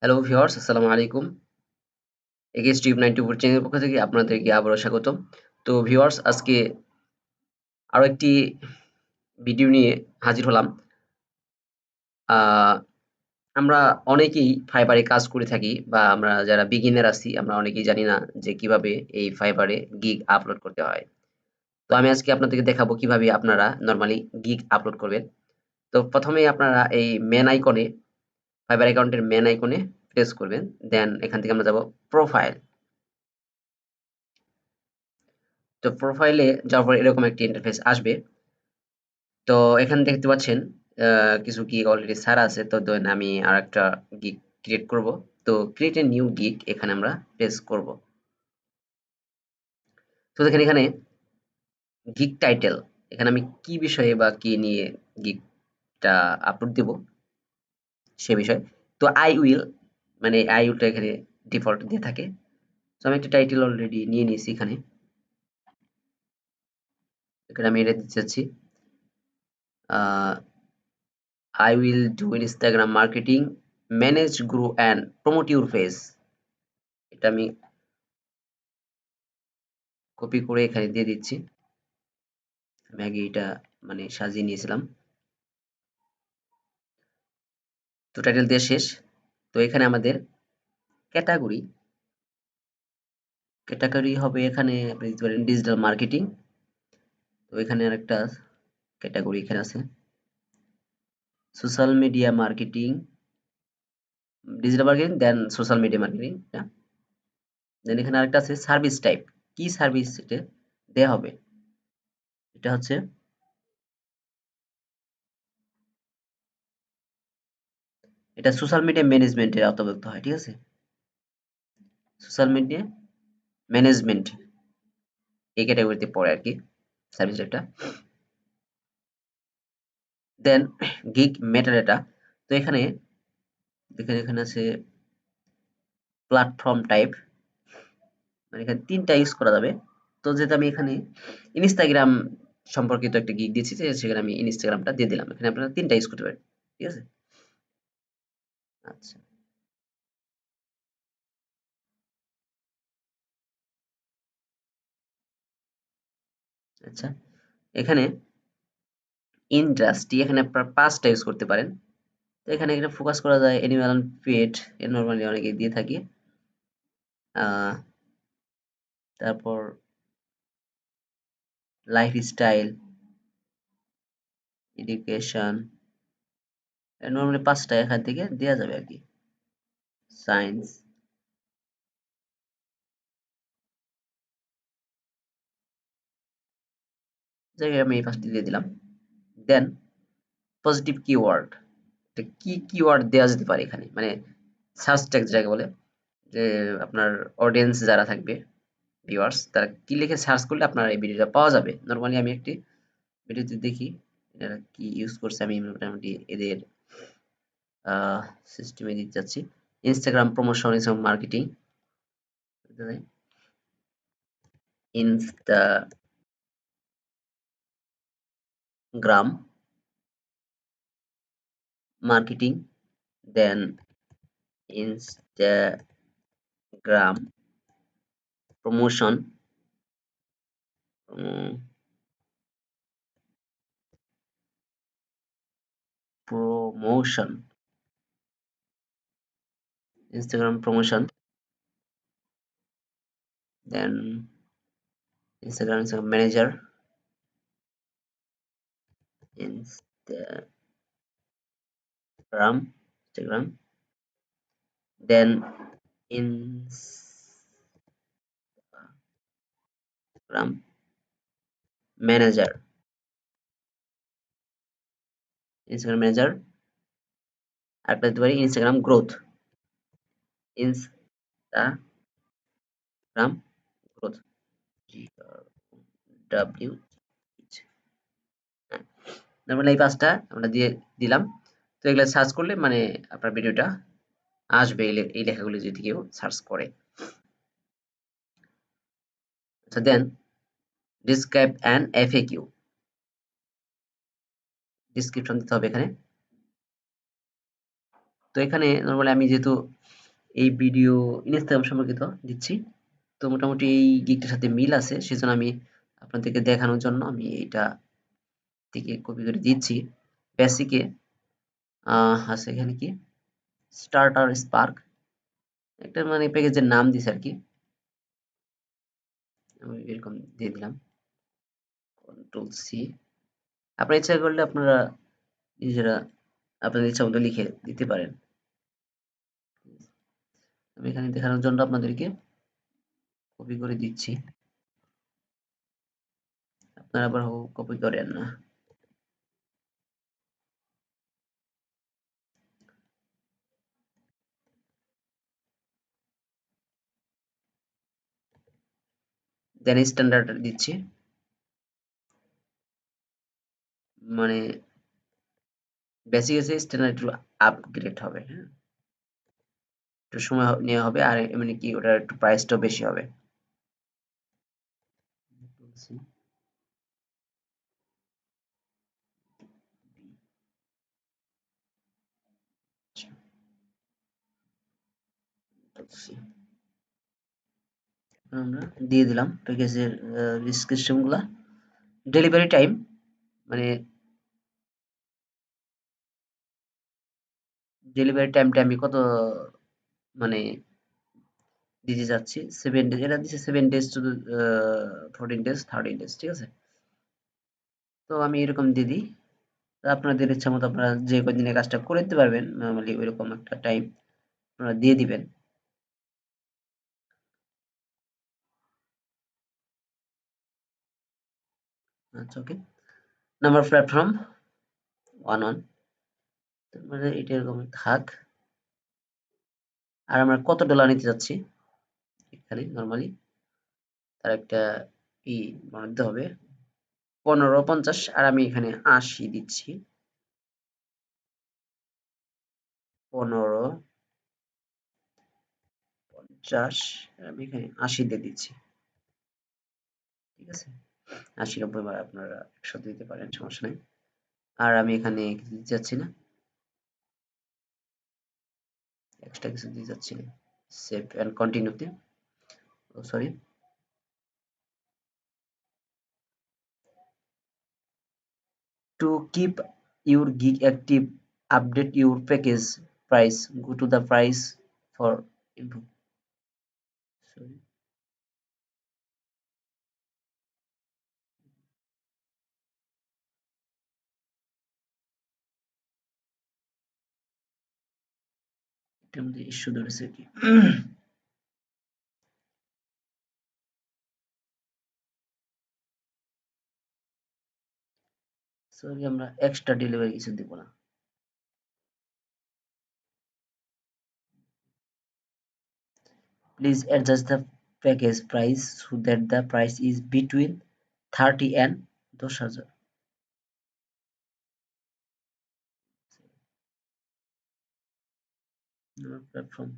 Hello viewers, আসসালামু আলাইকুম। Against tube 94 চ্যানেলের পক্ষ থেকে আপনাদেরকে আবারও স্বাগতম। তো ভিউয়ার্স, আজকে আরো একটি ভিডিও নিয়ে হাজির হলাম। আ আমরা অনেকেই ফাইবারে কাজ করে থাকি বা আমরা যারা বিগিনার আছি আমরা অনেকেই জানি না যে কিভাবে এই ফাইবারে গিগ আপলোড করতে হয়। তো আমি আজকে আপনাদেরকে দেখাবো কিভাবে আপনারা নরমালি গিগ আপলোড করবেন। তো ১ম এই আপনারা এই মেইন আইকনে ফাইবার অ্যাকাউন্টের মেইন আইকনে প্রেস করবেন। দেন এখান থেকে আমরা যাব প্রোফাইল। তো প্রোফাইলে যাওয়ার পর এরকম একটি ইন্টারফেস আসবে। তো এখানে দেখতে পাচ্ছেন কিছু গিগ অলরেডি ছাড়া আছে। তো দেন আমি আরেকটা গিগ ক্রিয়েট করব। তো ক্রিয়েট এ নিউ গিগ এখানে আমরা প্রেস করব। তো দেখেন এখানে গিগ টাইটেল, এখানে আমি কি বিষয়ে বা কি নিয়ে গিগটা আপলোড দেব সে বিষয়। তো আই উইল, মানে আই উইলটা এখানে ডিফল্ট দিয়ে থাকে। তো আমি একটা টাইটেল অলরেডি নিয়ে নিয়েছি এখানে। এখানে আমি এটা দিতে চাচ্ছি। I will do Instagram marketing, manage, grow and promote your page. এটা আমি কপি করে এখানে দিয়ে দিচ্ছি। আমি আগে এটা মানে সাজিয়ে নিয়েছিলাম। তো টাইটেল দেওয়া শেষ। তো এখানে আমাদের ক্যাটাগরি, ক্যাটাগরি হবে এখানে আপনি দিতে পারেন ডিজিটাল মার্কেটিং। তো এখানে আরেকটা ক্যাটাগরি এখানে আছে social media marketing, digital marketing then social media marketing. Then এখানে আরেকটা আছে সার্ভিস টাইপ। কি সার্ভিস এটা দেয়া হবে? এটা হচ্ছে এটা সোশ্যাল মিডিয়া ম্যানেজমেন্টের আওতাভুক্ত হয়, ঠিক আছে? সোশ্যাল মিডিয়া ম্যানেজমেন্ট এই ক্যাটাগরিতে পড়ে আরকি সার্ভিস টাইপটা। দেন গিগ মেটাডাটা। তো এখানে দেখেন এখানে আছে প্ল্যাটফর্ম টাইপ, মানে এখানে ৩ টা ইউজ করা যাবে। তো যেহেতু আমি এখানে ইনস্টাগ্রাম সম্পর্কিত একটা গিগ দিয়েছি সেখানে আমি ইনস্টাগ্রামটা দিয়ে দিলাম। এখানে আপনারা ৩ টা ইউজ করতে পারেন। ঠিক আছে? আচ্ছা, আচ্ছা। এখানে ইন্ডাস্ট্রি এখানে আপনারা ৫ টা ইউজ করতে পারেন। তো এখানে ফোকাস করা যায় অ্যানিমাল পেট, এ নরমালি অনেকে দিয়ে থাকি। আ তারপর লাইফস্টাইল, এডুকেশন, নরমালি ৫ টা এখান থেকে দেয়া যাবে আরকি। সায়েন্স, যাই হোক আমি এই ৫ টি দিয়ে দিলাম। দেন পজিটিভ কিওয়ার্ড। এটা কি কিওয়ার্ড দেয়া যেতে পারে এখানে? মানে সার্চ ট্যাগ যেটাকে বলে, যে আপনার অডিয়েন্স যারা থাকবে, ভিউয়ার্স তারা কি লিখে সার্চ করলে আপনার এই ভিডিওটা পাওয়া যাবে। নরমালি আমি একটি ভিডিওতে দেখি এরা কি ইউজ করছে, আমি মোটামুটি এদের আ সিস্টেমে দিতে চাচ্ছি। ইনস্টাগ্রাম প্রমোশন এবং মার্কেটিং। ইনস্টাগ্রাম মার্কেটিং, দেন ইনস্টাগ্রাম প্রমোশন, উম প্রমোশন, ইনস্টাগ্রাম প্রমোশন, দেন ইনস্টাগ্রাম ম্যানেজার, ইনস্টাগ্রাম, ইনস্টাগ্রাম, দেন ইনস্টাগ্রাম ম্যানেজার, ইনস্টাগ্রাম ম্যানেজার, আরেকটা দিতে পারি Instagram growth, Instagram growth, GRW, হ্যাঁ, নরমালি এই ৫ টা আমরা দিয়ে দিলাম। তো এগুলা সার্চ করলে মানে আপনার ভিডিওটা আসবে এই লেখাগুলো যদি কেউ সার্চ করে। আচ্ছা, দেন ডেসক্রাইব অ্যান্ড FAQ, ডেসক্রিপশন দিতে হবে এখানে। তো এখানে নরমালি আমি যেহেতু এই ভিডিও ইনস্টাগ্রাম সম্পর্কিত দিচ্ছি। তো মোটামুটি এই গিগটার সাথে মিল আছে, সেজন্য আমি আপনাদেরকে দেখানোর জন্য আমি এইটা থেকে কপি করে দিচ্ছি। বেসিকে আছে এখানে কি স্টার্টার স্পার্ক একটা মানে প্যাকেজের নাম দিছে আর কি। আমি এরকম দিয়ে দিলাম কন্ট্রোল সি। আপনারা ইচ্ছা করলে আপনারা নিজেরা আপনাদের ইচ্ছা মতো লিখে দিতে পারেন। আমি এখানে দেখানোর জন্য আপনাদেরকে কপি করে দিচ্ছি, আপনারা আবার কপি করেন না। দেন স্ট্যান্ডার্ড দিচ্ছি, মানে বেসিক আছে, স্ট্যান্ডার্ড একটু আপগ্রেড হবে। হ্যাঁ, একটু সময় নেওয়া হবে, আর এমনি কি ওটার একটু প্রাইসটাও বেশি হবে। আমরা দিয়ে দিলাম প্যাকেজের ডিসক্রিপশন গুলা। ডেলিভারি টাইম মানে ডেলিভারি টাইমটা আমি কত মানে দিতে যাচ্ছি 7 ডেজ, এটা দিচ্ছে 7 ডেজ টু 14 ডেজ 13 ডেজ, ঠিক আছে। তো আমি এরকম দিয়ে দিই। তো আপনাদের ইচ্ছা মতো আপনারা যে কদিনে কাজটা করে দিতে পারবেন নরমালি ওইরকম একটা টাইম আপনারা দিয়ে দিবেন। আচ্ছা, ওকে। নাম্বার প্ল্যাটফর্ম 1 মানে এটা এরকম থাক। আর আমরা কত ডলার নিতে যাচ্ছি এখানে নরমালি তার একটা ই বানাতে হবে 15.50, আর আমি এখানে 80 দিচ্ছি। 15.50 আমি এখানে 80 দিয়ে দিচ্ছি, ঠিক আছে। 80-90 বার আপনারা একসাথে দিতে পারেন, সমস্যা নাই। আর আমি এখানে কিছু দিতে যাচ্ছি না, এক্সট্রা কিছু দিতে যাচ্ছি না। সেভ এন্ড কন্টিনিউতে, ও sorry, to keep your gig active, update your package price, go to the price for info. Sorry. এটার মধ্যে ইস্যু ধরেছে কি? সরি, আমরা এক্সট্রা ডেলিভারি কিছু দিব না। Please adjust the package price so that the price is between 30 and 10,000 platform।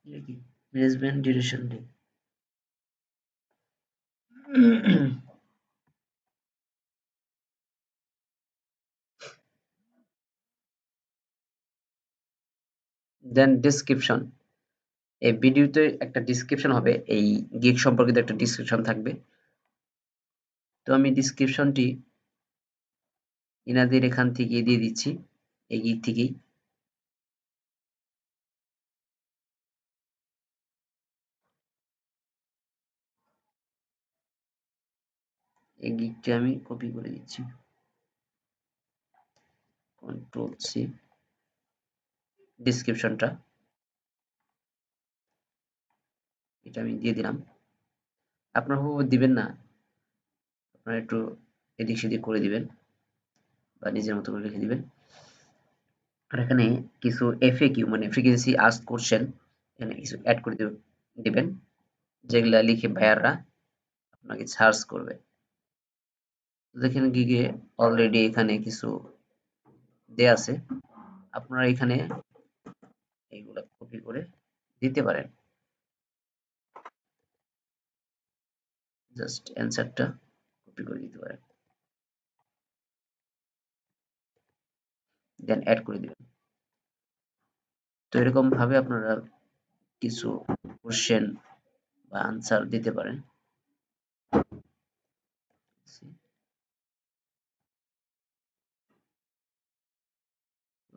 এটা কি management duration day। দেন ডেসক্রিপশন, এই ভিডিওতে একটা ডেসক্রিপশন হবে, এই গিগ সম্পর্কিত একটা ডেসক্রিপশন থাকবে। তো আমি ডেসক্রিপশনটি ইনাদের এখান থেকে দিয়ে দিচ্ছি, এই গিগ থেকেই। এই গিগটা আমি কপি করে দিচ্ছি, কন্ট্রোল সি। ডেসক্রিপশনটা এটা আমি দিয়ে দিলাম। আপনারা হুবহু দিবেন না, আপনারা একটু এদিক সেদিক করে দিবেন বা নিজের মতো করে লিখে দিবেন। আর এখানে কিছু এফএকিউ মানে ফ্রিকোয়েন্সি আস্ক কোশ্চেন এখানে কিছু অ্যাড করে দিবেন, যেগুলা লিখে বায়াররা আপনাকে সার্চ করবে। দেখেন গিগে অলরেডি এখানে কিছু দেয়া আছে, আপনারা এখানে এইগুলা কপি করে দিতে পারেন। জাস্ট অ্যান্সারটা কপি করে দিতে পারেন। দেন অ্যাড করে দিবেন। তো এরকম ভাবে আপনারা কিছু কোশ্চেন বা আনসার দিতে পারেন।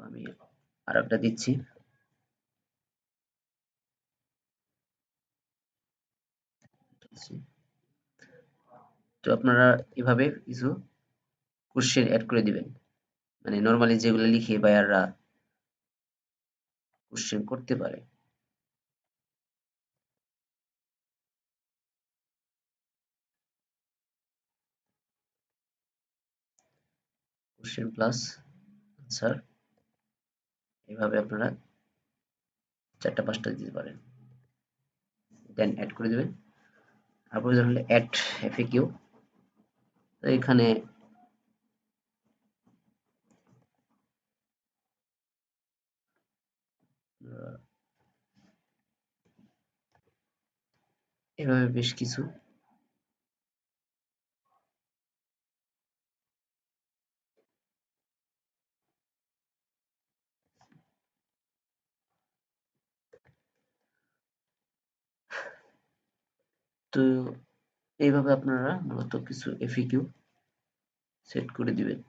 আমি আরেকটা দিচ্ছি। তো আপনারা এভাবে কিছু কোশ্চেন অ্যাড করে দিবেন, মানে নরমালি যেগুলো লিখে বায়াররা কোশ্চেন করতে পারে। কোশ্চেন প্লাস আনসার, এভাবে আপনারা 4টা 5টা দিতে পারেন, দেন অ্যাড করে দিবেন। আর প্রয়োজন হলে অ্যাড এফএকিউ। তো এখানে এভাবে বেশ কিছু তো এইভাবে আপনারা মূলত কিছু এফএকিউ সেট করে দিবেন।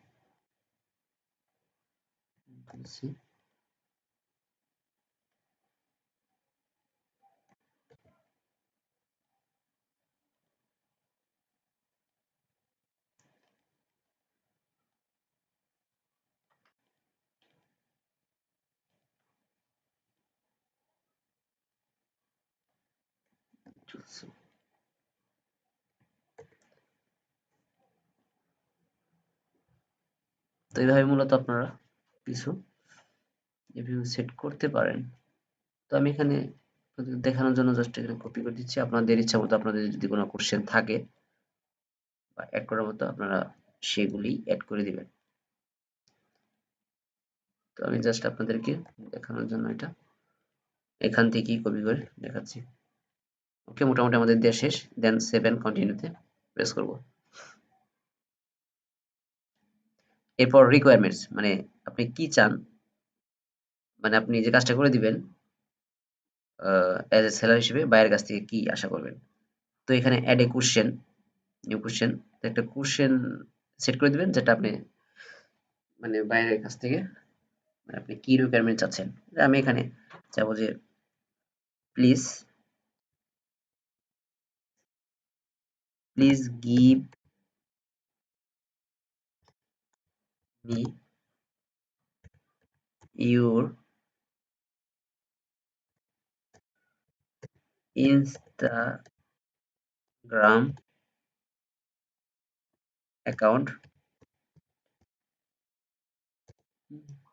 তো এইভাবে মূলত আপনারা কিছু এফএকিউ সেট করতে পারেন। তো আমি এখানে দেখানোর জন্য জাস্ট এখানে কপি করে দিচ্ছি। আপনাদের ইচ্ছা মতো আপনাদের যদি কোনো কোশ্চেন থাকে বা অ্যাড করার মতো আপনারা সেগুলি অ্যাড করে দিবেন। তো আমি জাস্ট আপনাদেরকে দেখানোর জন্য এটা এখান থেকেই কপি করে দেখাচ্ছি। ওকে, মোটামুটি আমাদের দেওয়া শেষ। দেন সেভ এন্ড কন্টিনিউতে প্রেস করব। এরপর রিকোয়ারমেন্টস, মানে আপনি কি চান, মানে আপনি যে কাজটা করে দিবেন অ্যাজ এ সেলার হিসেবে বায়ারের কাছ থেকে কি আশা করবেন। তো এখানে add a question, new question, একটা কোশ্চেন সেট করে দিবেন যেটা আপনি মানে বায়ারের কাছ থেকে মানে আপনি কি রিকোয়ারমেন্ট চাচ্ছেন। আমি এখানে চাবো যে please please give me your Instagram account,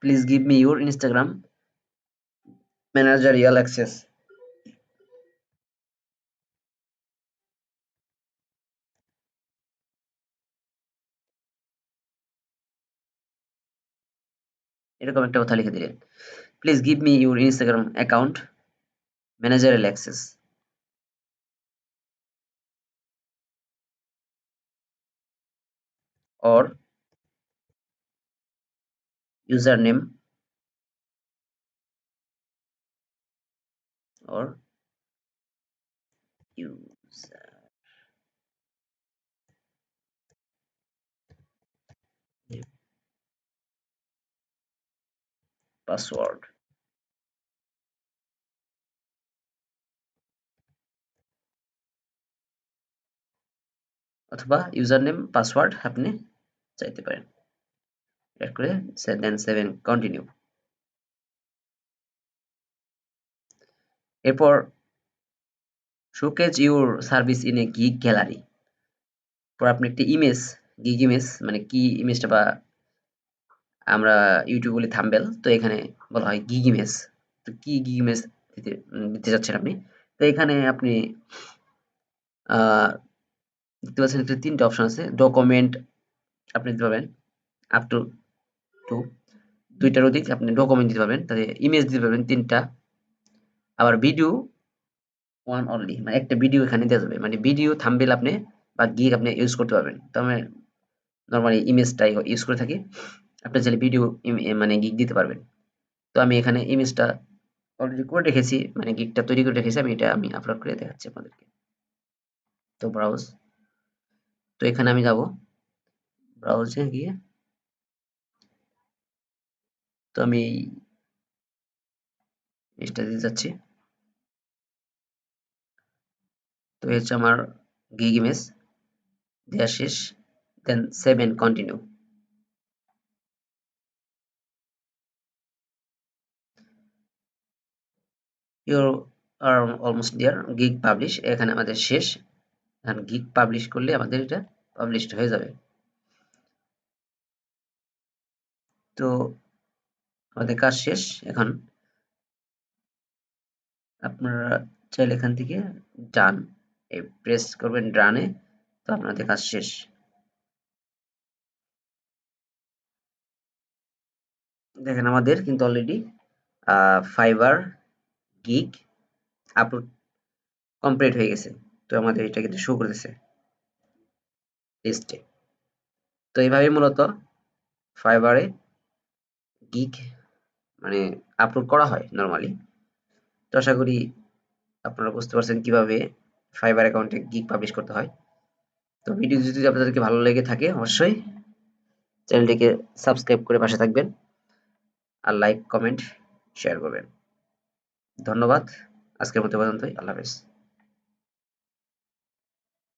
please give me your Instagram managerial access. এরকম একটা কথা লিখে দিলেন, please give me your Instagram account managerial access, or username or user password, অথবা ইউজার নেম পাসওয়ার্ড আপনি চাইতে পারেন। এড করে দেন সেভ এন্ড কন্টিনিউ। এরপর showcase your service in a gig gallery, পর আপনি একটি ইমেজ, গিগ ইমেজ মানে কি ইমেজটা বা আমরা ইউটিউব বলি থাম্বনেল, তো এখানে বলা হয় গিগ ইমেজ। তো কি গিগ ইমেজ দিতে যাচ্ছেন আপনি। তো এখানে আপনি দেখতে পাচ্ছেন এখানে 3টা অপশন আছে। ডকুমেন্ট আপনি দিতে পারবেন আপ টু 2, 2টার অধিক আপনি ডকুমেন্ট দিতে পারবেন। তাহলে ইমেজ দিতে পারবেন 3টা। আবার ভিডিও 1 অনলি, মানে একটা ভিডিও এখানে দেওয়া যাবে। মানে ভিডিও থাম্বনেল আপনি বা গিগ আপনি ইউজ করতে পারবেন। তো আমি নরমালি ইমেজটাই ইউজ করে থাকি। আপনি চাইলে ভিডিও মানে গিগ দিতে পারবেন। তো আমি এখানে ইমেজটা অলরেডি করে রেখেছি, মানে গিগটা তৈরি করে রেখেছি, আমি আপলোড করে দেখাচ্ছি আপনাদেরকে। তো ব্রাউজ, তো এখানে আমি যাব, ব্রাউজে গিয়ে তো আমি এই ইমেজটা দিতে যাচ্ছি। তো এই হচ্ছে আমার গিগ ইমেজ, দেওয়া শেষ, then save and continue. You're are almost there, gig publish, এখানে আমাদের শেষ। এখন গিগ পাবলিশ করলে আমাদের এটা পাবলিশড হয়ে যাবে। তো আমাদের কাজ শেষ। এখন আপনারা চাইলে এখান থেকে ডান প্রেস করবেন, ডানে, তো আপনাদের কাজ শেষ। দেখেন আমাদের কিন্তু already fibre gig upload complete হয়ে গেছে। তো আমাদের এটা কিন্তু শো করতেছে লিস্টে। তো এইভাবে মূলত ফাইবারে গিগ মানে আপলোড করা হয় নরমালি। তো আশা করি আপনারা বুঝতে পারছেন কিভাবে ফাইবার অ্যাকাউন্টে গিগ পাবলিশ করতে হয়। তো ভিডিও যদি আপনাদেরকে ভালো লেগে থাকে অবশ্যই চ্যানেলটিকে সাবস্ক্রাইব করে পাশে থাকবেন, আর লাইক, কমেন্ট, শেয়ার করবেন। ধন্যবাদ। আজকের মতো পর্যন্তই। আল্লাহ হাফেজ।